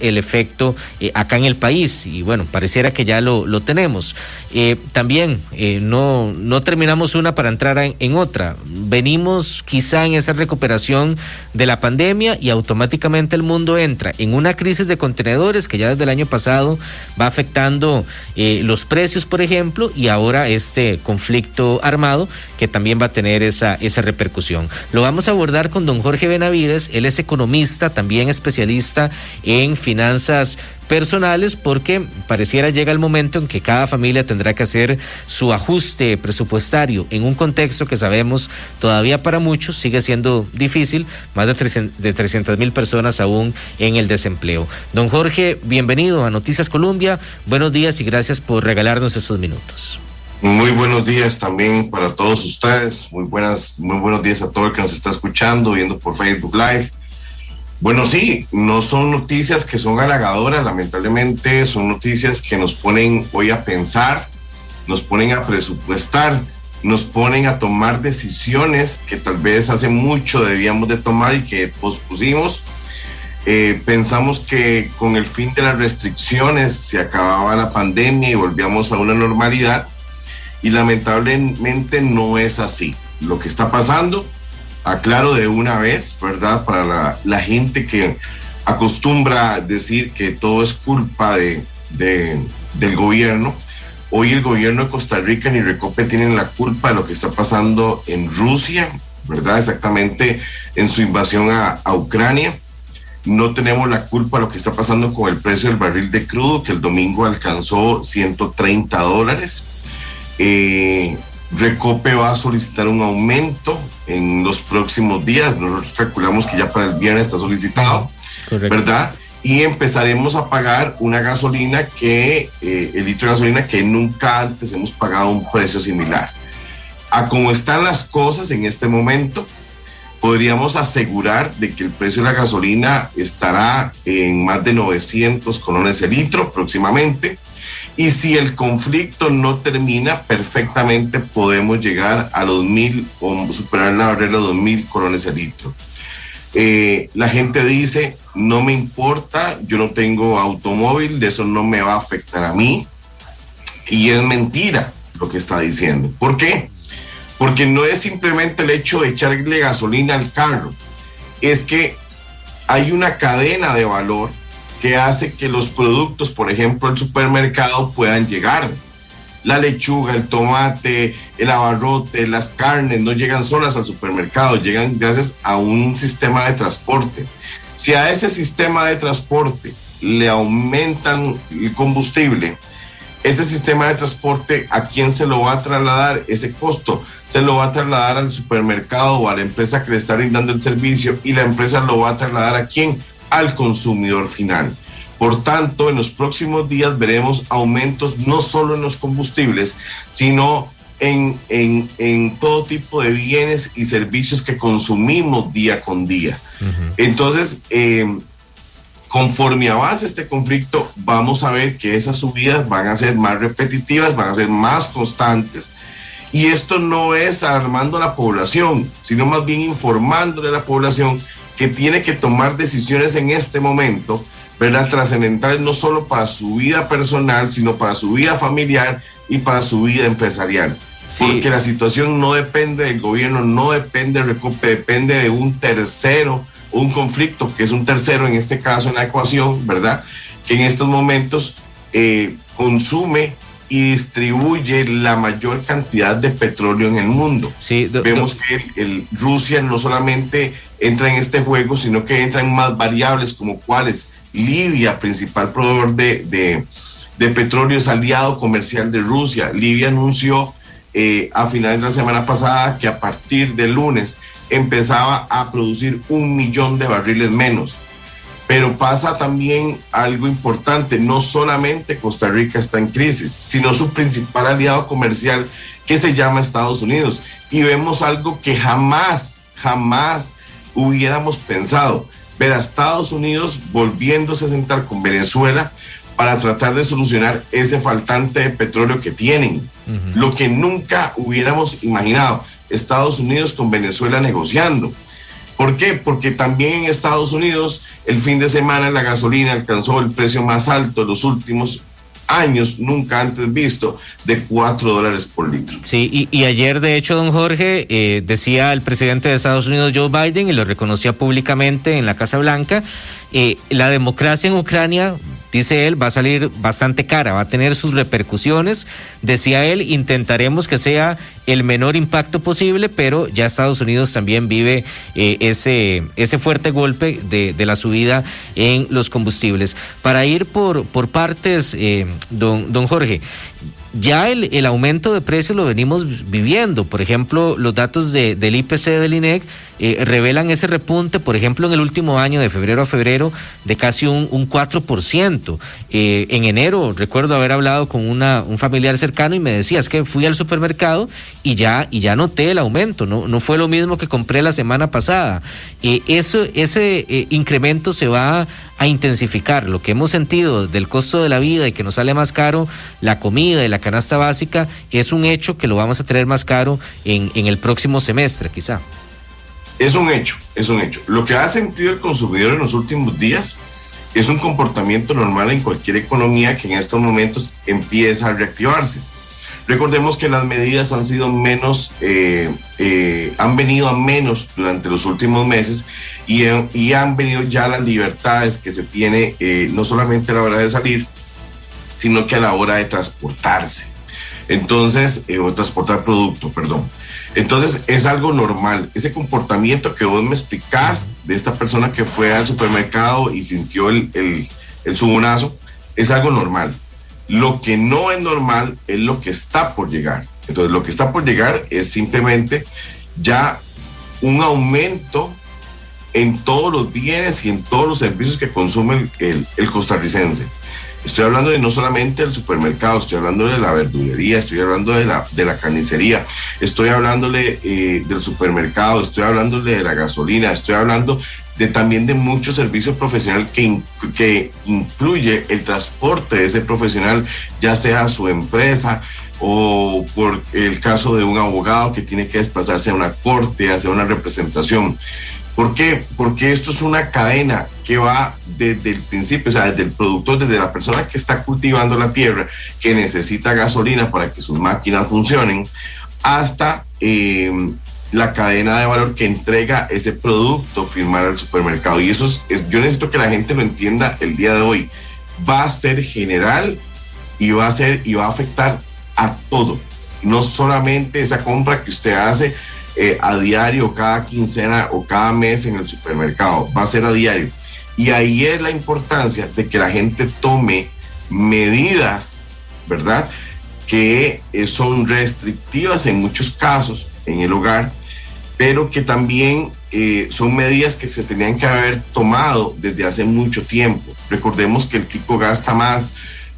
el efecto acá en el país, y bueno, pareciera que ya lo tenemos. También no terminamos una para entrar en otra. Venimos quizá en esa recuperación de la pandemia y automáticamente el mundo entra en una crisis de contenedores que ya desde el año pasado va afectando los precios, por ejemplo, y ahora este conflicto armado que también va a tener esa repercusión. Lo vamos a abordar con don Jorge Benavides. Él es economista, también especialista en finanzas personales, porque pareciera llega el momento en que cada familia tendrá que hacer su ajuste presupuestario en un contexto que sabemos todavía para muchos sigue siendo difícil, más de 300,000 personas aún en el desempleo. Don Jorge, bienvenido a Noticias Colombia, buenos días y gracias por regalarnos estos minutos. Muy buenos días también para todos ustedes, muy buenos días a todo el que nos está escuchando, viendo por Facebook Live. Bueno, sí, no son noticias que son halagadoras, lamentablemente son noticias que nos ponen hoy a pensar, nos ponen a presupuestar, nos ponen a tomar decisiones que tal vez hace mucho debíamos de tomar y que pospusimos. Pensamos que con el fin de las restricciones se acababa la pandemia y volvíamos a una normalidad, y lamentablemente no es así. Lo que está pasando, aclaro de una vez, ¿verdad? Para la gente que acostumbra a decir que todo es culpa del gobierno. Hoy el gobierno de Costa Rica ni Recope tienen la culpa de lo que está pasando en Rusia, ¿verdad? Exactamente en su invasión a Ucrania. No tenemos la culpa de lo que está pasando con el precio del barril de crudo, que el domingo alcanzó $130. Recope va a solicitar un aumento en los próximos días. Nosotros calculamos que ya para el viernes está solicitado. Correcto. ¿Verdad? Y empezaremos a pagar una gasolina el litro de gasolina que nunca antes hemos pagado un precio similar. A como están las cosas en este momento, podríamos asegurar de que el precio de la gasolina estará en más de 900 colones el litro próximamente. Y si el conflicto no termina, perfectamente podemos llegar a los 1,000 o superar la barrera de 2,000 colones el litro. La gente dice, no me importa, yo no tengo automóvil, de eso no me va a afectar a mí. Y es mentira lo que está diciendo. ¿Por qué? Porque no es simplemente el hecho de echarle gasolina al carro, es que hay una cadena de valor que hace que los productos, por ejemplo, el supermercado puedan llegar. La lechuga, el tomate, el abarrote, las carnes no llegan solas al supermercado, llegan gracias a un sistema de transporte. Si a ese sistema de transporte le aumentan el combustible, ese sistema de transporte, ¿a quién se lo va a trasladar? Ese costo se lo va a trasladar al supermercado o a la empresa que le está brindando el servicio, y la empresa lo va a trasladar ¿a quién? Al consumidor final. Por tanto, en los próximos días veremos aumentos no solo en los combustibles, sino en todo tipo de bienes y servicios que consumimos día con día. Uh-huh. Entonces, conforme avance este conflicto, vamos a ver que esas subidas van a ser más repetitivas, van a ser más constantes. Y esto no es alarmando a la población, sino más bien informándole a la población que tiene que tomar decisiones en este momento, ¿verdad? Trascendentales no solo para su vida personal, sino para su vida familiar y para su vida empresarial. Sí. Porque la situación no depende del gobierno, no depende de Recope, depende de un tercero, un conflicto que es un tercero en este caso en la ecuación, ¿verdad? Que en estos momentos consume y distribuye la mayor cantidad de petróleo en el mundo. Sí, vemos que Rusia no solamente entra en este juego, sino que entra en más variables como cuáles. Libia, principal proveedor de petróleo, es aliado comercial de Rusia. Libia anunció a finales de la semana pasada que a partir del lunes empezaba a producir 1 millón de barriles menos. Pero pasa también algo importante, no solamente Costa Rica está en crisis, sino su principal aliado comercial, que se llama Estados Unidos. Y vemos algo que jamás hubiéramos pensado, ver a Estados Unidos volviéndose a sentar con Venezuela para tratar de solucionar ese faltante de petróleo que tienen. Uh-huh. Lo que nunca hubiéramos imaginado, Estados Unidos con Venezuela negociando. ¿Por qué? Porque también en Estados Unidos el fin de semana la gasolina alcanzó el precio más alto de los últimos años, nunca antes visto, de $4 por litro. Sí, y ayer de hecho, don Jorge, decía el presidente de Estados Unidos, Joe Biden, y lo reconocía públicamente en la Casa Blanca, la democracia en Ucrania, dice él, va a salir bastante cara, va a tener sus repercusiones. Decía él, intentaremos que sea el menor impacto posible, pero ya Estados Unidos también vive ese fuerte golpe de la subida en los combustibles. Para ir por partes, don Jorge, ya el aumento de precios lo venimos viviendo. Por ejemplo, los datos del IPC del INEC revelan ese repunte, por ejemplo, en el último año, de febrero a febrero, de casi un 4%. En enero, recuerdo haber hablado con un familiar cercano y me decía, es que fui al supermercado y ya noté el aumento, no fue lo mismo que compré la semana pasada. Ese incremento se va a intensificar. Lo que hemos sentido del costo de la vida y que nos sale más caro la comida y la canasta básica, es un hecho que lo vamos a tener más caro en el próximo semestre, quizá. Es un hecho. Lo que ha sentido el consumidor en los últimos días es un comportamiento normal en cualquier economía que en estos momentos empieza a reactivarse. Recordemos que las medidas han sido menos, han venido a menos durante los últimos meses y han venido ya las libertades que se tiene, no solamente a la hora de salir, sino que a la hora de transportarse. Entonces, o transportar producto, perdón. Entonces, es algo normal. Ese comportamiento que vos me explicás de esta persona que fue al supermercado y sintió el subonazo, es algo normal. Lo que no es normal es lo que está por llegar. Entonces, lo que está por llegar es simplemente ya un aumento en todos los bienes y en todos los servicios que consume el costarricense. Estoy hablando de no solamente del supermercado, estoy hablando de la verdulería, estoy hablando de la carnicería, estoy hablándole del supermercado, estoy hablándole de la gasolina, estoy hablando también de mucho servicio profesional que incluye el transporte de ese profesional, ya sea a su empresa o por el caso de un abogado que tiene que desplazarse a una corte, hacer una representación. ¿Por qué? Porque esto es una cadena que va desde el principio, o sea, desde el productor, desde la persona que está cultivando la tierra, que necesita gasolina para que sus máquinas funcionen, hasta la cadena de valor que entrega ese producto firmar al supermercado. Y eso yo necesito que la gente lo entienda el día de hoy. Va a ser general y va a afectar a todo, no solamente esa compra que usted hace a diario, cada quincena o cada mes en el supermercado, va a ser a diario. Y ahí es la importancia de que la gente tome medidas, ¿verdad?, que son restrictivas en muchos casos en el hogar, pero que también son medidas que se tenían que haber tomado desde hace mucho tiempo. Recordemos que el tico gasta más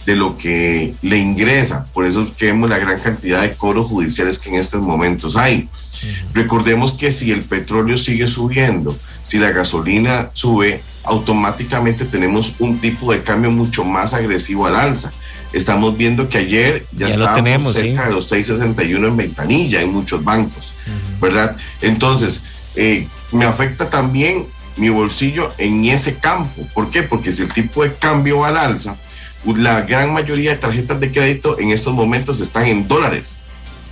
de lo que le ingresa, por eso es que vemos la gran cantidad de cobros judiciales que en estos momentos hay. Recordemos que si el petróleo sigue subiendo, si la gasolina sube, automáticamente tenemos un tipo de cambio mucho más agresivo al alza. Estamos viendo que ayer ya estábamos cerca de los 6.61 en ventanilla en muchos bancos, ¿verdad? Entonces, me afecta también mi bolsillo en ese campo. ¿Por qué? Porque si el tipo de cambio va al alza, la gran mayoría de tarjetas de crédito en estos momentos están en dólares.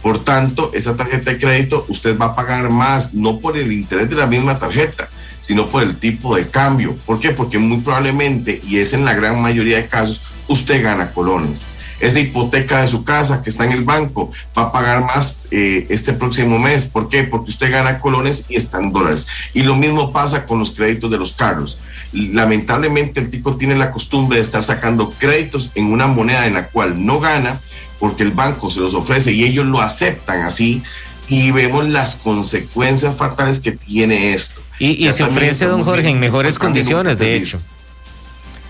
Por tanto, esa tarjeta de crédito usted va a pagar más, no por el interés de la misma tarjeta, sino por el tipo de cambio. ¿Por qué? Porque muy probablemente, y es en la gran mayoría de casos, usted gana colones. Esa hipoteca de su casa que está en el banco va a pagar más este próximo mes. ¿Por qué? Porque usted gana colones y está en dólares. Y lo mismo pasa con los créditos de los carros. Lamentablemente el tico tiene la costumbre de estar sacando créditos en una moneda en la cual no gana, porque el banco se los ofrece y ellos lo aceptan así, y vemos las consecuencias fatales que tiene esto. Y se ofrece, don Jorge, en mejores condiciones, de hecho.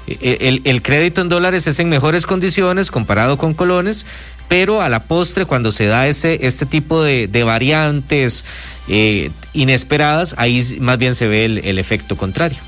El crédito en dólares es en mejores condiciones comparado con colones, pero a la postre, cuando se da este tipo de variantes inesperadas, ahí más bien se ve el efecto contrario.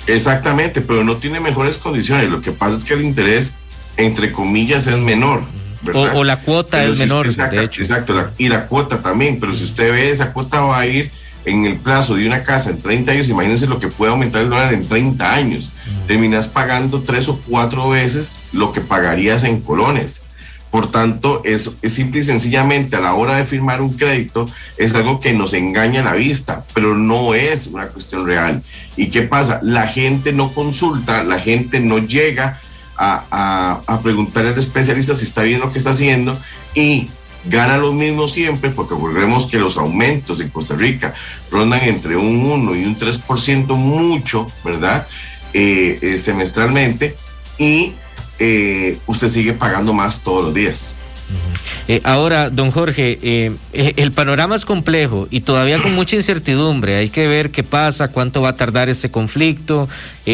Exactamente, pero no tiene mejores condiciones. Lo que pasa es que el interés, entre comillas, es menor, ¿verdad? O la cuota es menor, de hecho. Exacto, y la cuota también, pero si usted ve, esa cuota va a ir en el plazo de una casa en 30 años, imagínense lo que puede aumentar el dólar en 30 años. Terminas pagando 3 o 4 veces lo que pagarías en colones. Por tanto, es simple y sencillamente a la hora de firmar un crédito, es algo que nos engaña a la vista, pero no es una cuestión real. ¿Y qué pasa? La gente no consulta, la gente no llega a preguntarle al especialista si está bien lo que está haciendo y gana lo mismo siempre, porque recordemos que los aumentos en Costa Rica rondan entre un 1 y un 3% mucho, ¿verdad? Semestralmente, y usted sigue pagando más todos los días. Ahora, don Jorge, el panorama es complejo y todavía con mucha incertidumbre. Hay que ver qué pasa, cuánto va a tardar este conflicto.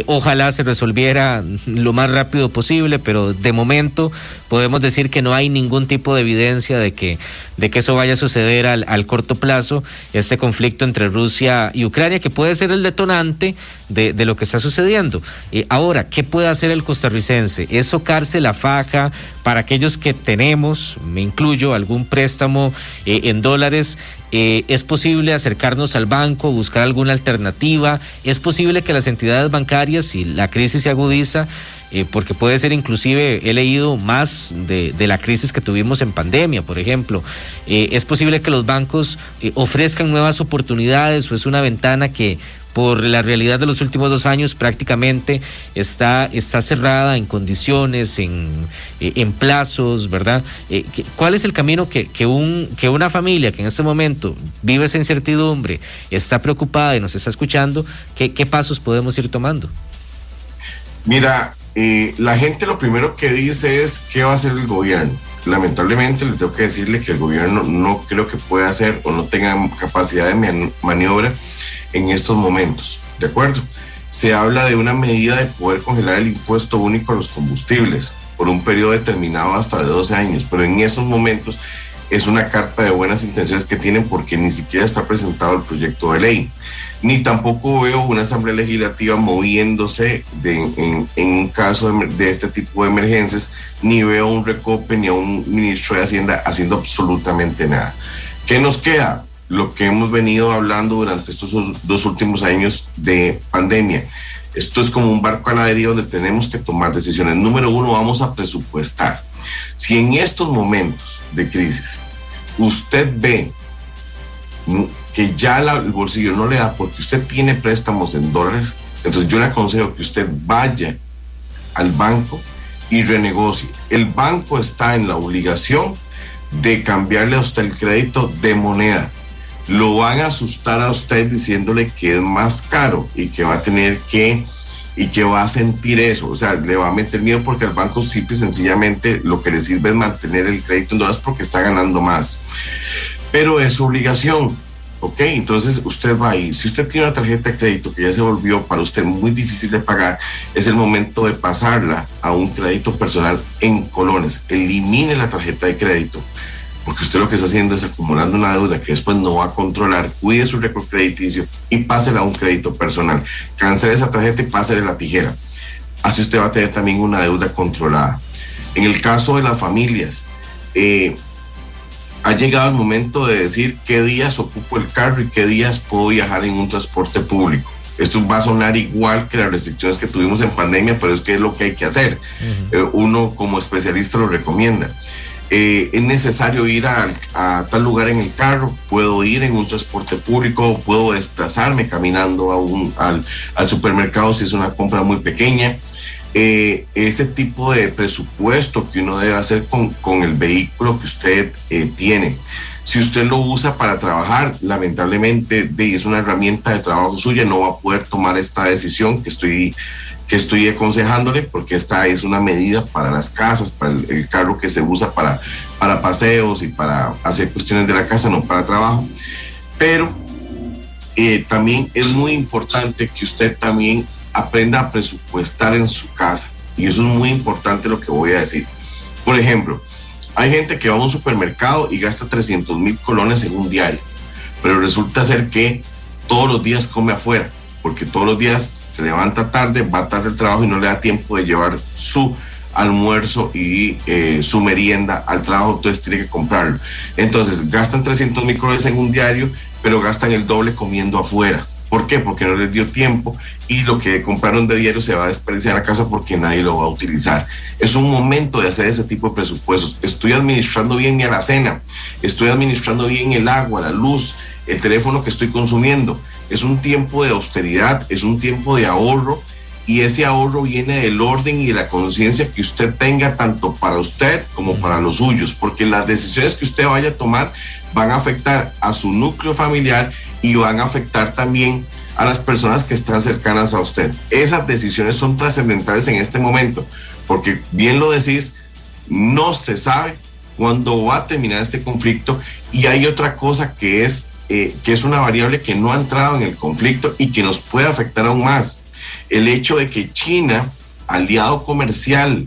Ojalá se resolviera lo más rápido posible, pero de momento podemos decir que no hay ningún tipo de evidencia de que eso vaya a suceder al corto plazo, este conflicto entre Rusia y Ucrania, que puede ser el detonante de lo que está sucediendo. Ahora, ¿qué puede hacer el costarricense? ¿Es socarse la faja para aquellos que tenemos, me incluyo, algún préstamo en dólares? ¿Es posible acercarnos al banco, buscar alguna alternativa? ¿Es posible que las entidades bancarias, si la crisis se agudiza, porque puede ser inclusive, he leído más de la crisis que tuvimos en pandemia, por ejemplo, es posible que los bancos ofrezcan nuevas oportunidades, o es una ventana que por la realidad de los últimos 2 años prácticamente está cerrada en condiciones, en plazos, ¿verdad? ¿Cuál es el camino que una familia que en este momento vive esa incertidumbre, está preocupada y nos está escuchando, qué pasos podemos ir tomando? Mira, la gente lo primero que dice es ¿qué va a hacer el gobierno? Lamentablemente le tengo que decirle que el gobierno no creo que pueda hacer o no tenga capacidad de maniobra en estos momentos, ¿de acuerdo? Se habla de una medida de poder congelar el impuesto único a los combustibles por un periodo determinado hasta de 12 años, pero en esos momentos es una carta de buenas intenciones que tienen, porque ni siquiera está presentado el proyecto de ley, ni tampoco veo una asamblea legislativa moviéndose en un caso de este tipo de emergencias, ni veo un Recope ni a un ministro de Hacienda haciendo absolutamente nada. ¿Qué nos queda? Lo que hemos venido hablando durante estos 2 últimos años de pandemia. Esto es como un barco a la deriva donde tenemos que tomar decisiones. Número 1, vamos a presupuestar. Si en estos momentos de crisis usted ve que ya el bolsillo no le da porque usted tiene préstamos en dólares, entonces yo le aconsejo que usted vaya al banco y renegocie. El banco está en la obligación de cambiarle a usted el crédito de moneda. Lo van a asustar a usted diciéndole que es más caro y que va a tener que, y que va a sentir eso, o sea, le va a meter miedo, porque al banco simple y sencillamente lo que le sirve es mantener el crédito en dólares porque está ganando más, pero es su obligación, ¿ok? Entonces usted va a ir, si usted tiene una tarjeta de crédito que ya se volvió para usted muy difícil de pagar, es el momento de pasarla a un crédito personal en colones. Elimine la tarjeta de crédito, porque usted lo que está haciendo es acumulando una deuda que después no va a controlar. Cuide su récord crediticio y pásela a un crédito personal. Cancele esa tarjeta y pásele la tijera. Así usted va a tener también una deuda controlada. En el caso de las familias, ha llegado el momento de decir qué días ocupo el carro y qué días puedo viajar en un transporte público. Esto va a sonar igual que las restricciones que tuvimos en pandemia, pero es que es lo que hay que hacer. Uno como especialista lo recomienda. Es necesario ir a tal lugar en el carro, puedo ir en un transporte público, puedo desplazarme caminando al supermercado si es una compra muy pequeña. Ese tipo de presupuesto que uno debe hacer con el vehículo que usted tiene. Si usted lo usa para trabajar, lamentablemente es una herramienta de trabajo suya, no va a poder tomar esta decisión que estoy aconsejándole, porque esta es una medida para las casas, para el carro que se usa para paseos y para hacer cuestiones de la casa, no para trabajo. Pero también es muy importante que usted también aprenda a presupuestar en su casa, y eso es muy importante lo que voy a decir. Por ejemplo, hay gente que va a un supermercado y gasta 300,000 colones en un diario, pero resulta ser que todos los días come afuera, porque todos los días se levanta tarde, va tarde al trabajo y no le da tiempo de llevar su almuerzo y su merienda al trabajo, entonces tiene que comprarlo. Entonces gastan 300 microdólares en un diario, pero gastan el doble comiendo afuera. ¿Por qué? Porque no les dio tiempo y lo que compraron de diario se va a desperdiciar a casa porque nadie lo va a utilizar. Es un momento de hacer ese tipo de presupuestos. Estoy administrando bien mi alacena, estoy administrando bien el agua, la luz, el teléfono que estoy consumiendo. Es un tiempo de austeridad, es un tiempo de ahorro, y ese ahorro viene del orden y de la conciencia que usted tenga tanto para usted como para los suyos, porque las decisiones que usted vaya a tomar van a afectar a su núcleo familiar y van a afectar también a las personas que están cercanas a usted. Esas decisiones son trascendentales en este momento, porque bien lo decís, no se sabe cuándo va a terminar este conflicto, y hay otra cosa que es una variable que no ha entrado en el conflicto y que nos puede afectar aún más. El hecho de que China, aliado comercial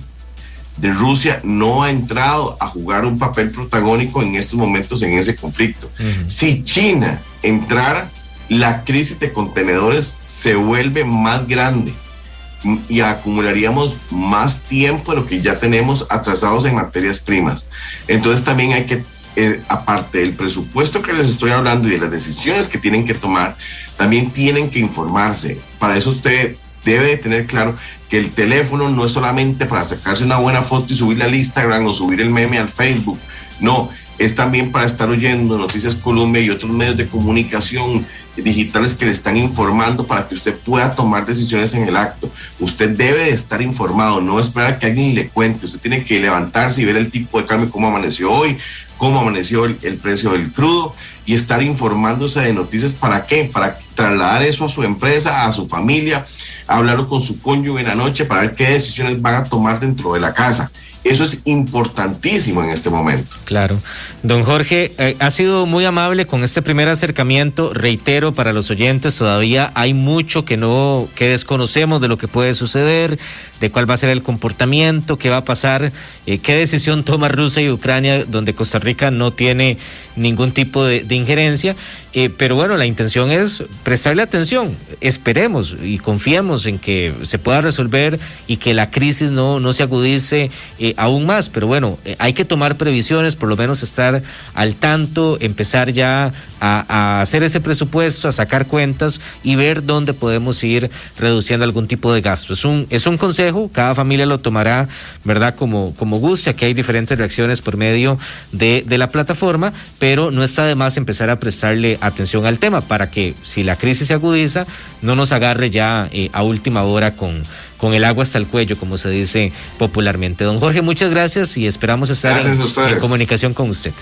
de Rusia, no ha entrado a jugar un papel protagónico en estos momentos en ese conflicto. Si China entrara, la crisis de contenedores se vuelve más grande y acumularíamos más tiempo de lo que ya tenemos atrasados en materias primas. Entonces también hay que, aparte del presupuesto que les estoy hablando y de las decisiones que tienen que tomar, también tienen que informarse. Para eso usted debe de tener claro que el teléfono no es solamente para sacarse una buena foto y subirla al Instagram o subir el meme al Facebook. No, es también para estar oyendo Noticias Colombia y otros medios de comunicación digitales que le están informando para que usted pueda tomar decisiones en el acto. Usted debe de estar informado, no esperar que alguien le cuente. Usted tiene que levantarse y ver el tipo de cambio, cómo amaneció hoy, cómo amaneció el precio del crudo, y estar informándose de noticias. ¿Para qué? Para trasladar eso a su empresa, a su familia, hablarlo con su cónyuge en la noche para ver qué decisiones van a tomar dentro de la casa. Eso es importantísimo en este momento. Claro. Don Jorge, ha sido muy amable con este primer acercamiento. Reitero, para los oyentes, todavía hay mucho que desconocemos de lo que puede suceder, de cuál va a ser el comportamiento, qué va a pasar, qué decisión toma Rusia y Ucrania, donde Costa Rica no tiene ningún tipo de injerencia. Pero bueno, la intención es prestarle atención. Esperemos y confiemos en que se pueda resolver y que la crisis no se agudice aún más. Pero bueno, hay que tomar previsiones, por lo menos estar al tanto, empezar ya a hacer ese presupuesto, a sacar cuentas y ver dónde podemos ir reduciendo algún tipo de gasto. Es un consejo, cada familia lo tomará, ¿verdad?, como guste. Aquí hay diferentes reacciones por medio de la plataforma, pero no está de más empezar a prestarle atención al tema para que, si la crisis se agudiza, no nos agarre ya a última hora con el agua hasta el cuello, como se dice popularmente. Don Jorge, muchas gracias y esperamos estar en comunicación con usted.